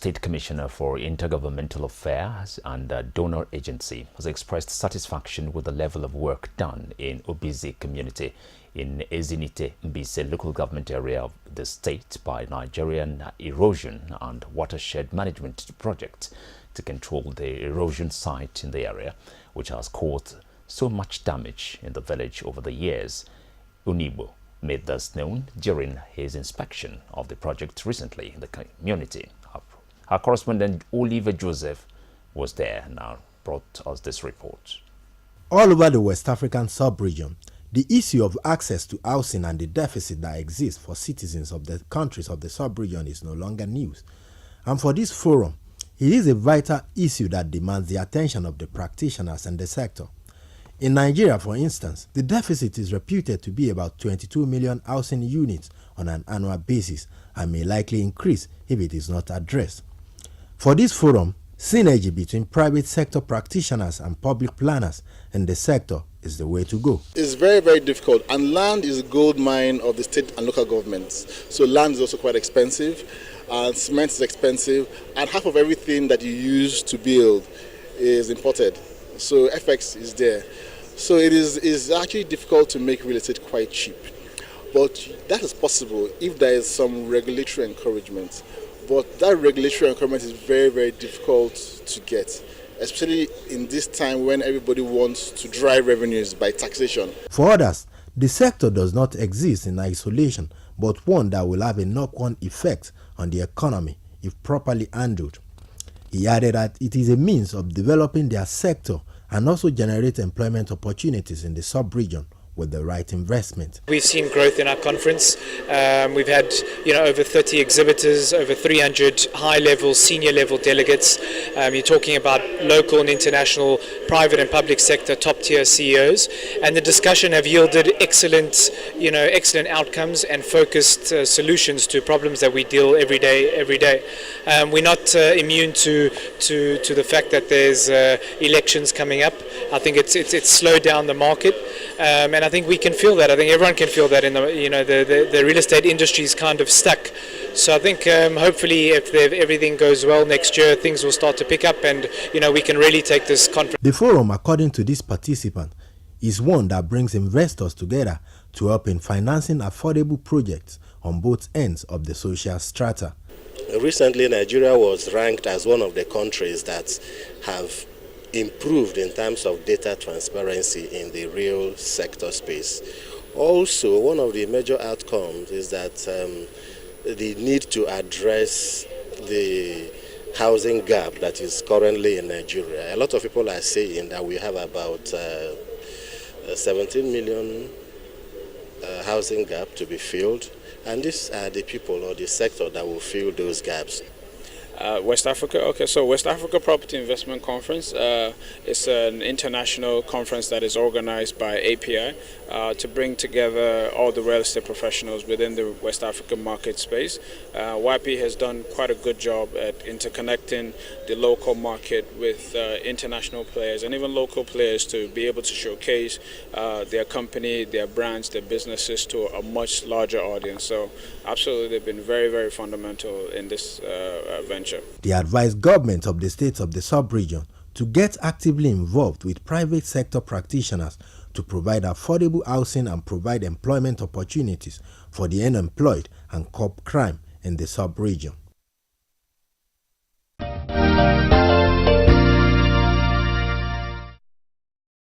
State Commissioner for Intergovernmental Affairs and Donor Agency has expressed satisfaction with the level of work done in Obizi community in Ezinite Mbise local government area of the state by Nigerian Erosion and Watershed Management Project to control the erosion site in the area, which has caused so much damage in the village over the years. Unibo made this known during his inspection of the project recently in the community. Our correspondent Oliver Joseph was there and now brought us this report. All over the West African sub-region, the issue of access to housing and the deficit that exists for citizens of the countries of the sub-region is no longer news. And for this forum, it is a vital issue that demands the attention of the practitioners and the sector. In Nigeria, for instance, the deficit is reputed to be about 22 million housing units on an annual basis and may likely increase if it is not addressed. For this forum, synergy between private sector practitioners and public planners in the sector is the way to go. It's very, very difficult, and land is a gold mine of the state and local governments. So land is also quite expensive, and cement is expensive, and half of everything that you use to build is imported. So FX is there. So it is actually difficult to make real estate quite cheap. But that is possible if there is some regulatory encouragement. But that regulatory encouragement is very, very difficult to get, especially in this time when everybody wants to drive revenues by taxation. For others, the sector does not exist in isolation, but one that will have a knock-on effect on the economy if properly handled. He added that it is a means of developing their sector and also generate employment opportunities in the sub-region with the right investment. We've seen growth in our conference. We've had over 30 exhibitors, over 300 high-level, senior-level delegates. You're talking about local and international, private and public sector, top-tier CEOs, and the discussion have yielded excellent outcomes and focused solutions to problems that we deal every day. We're not immune to the fact that there's elections coming up. I think it's slowed down the market. And I think we can feel that. I think everyone can feel that in the real estate industry is kind of stuck. So I think hopefully if everything goes well next year, things will start to pick up and we can really take this conference. The forum, according to this participant, is one that brings investors together to help in financing affordable projects on both ends of the social strata. Recently, Nigeria was ranked as one of the countries that have improved in terms of data transparency in the real sector space. Also, one of the major outcomes is that the need to address the housing gap that is currently in Nigeria. A lot of people are saying that we have about 17 million housing gap to be filled, and these are the people or the sector that will fill those gaps. West Africa. Okay, so West Africa Property Investment Conference is an international conference that is organized by API to bring together all the real estate professionals within the West African market space. YP has done quite a good job at interconnecting the local market with international players and even local players to be able to showcase their company, their brands, their businesses to a much larger audience. So absolutely, they've been very, very fundamental in this venture. They advise government of the states of the sub-region to get actively involved with private sector practitioners to provide affordable housing and provide employment opportunities for the unemployed and curb crime in the sub-region.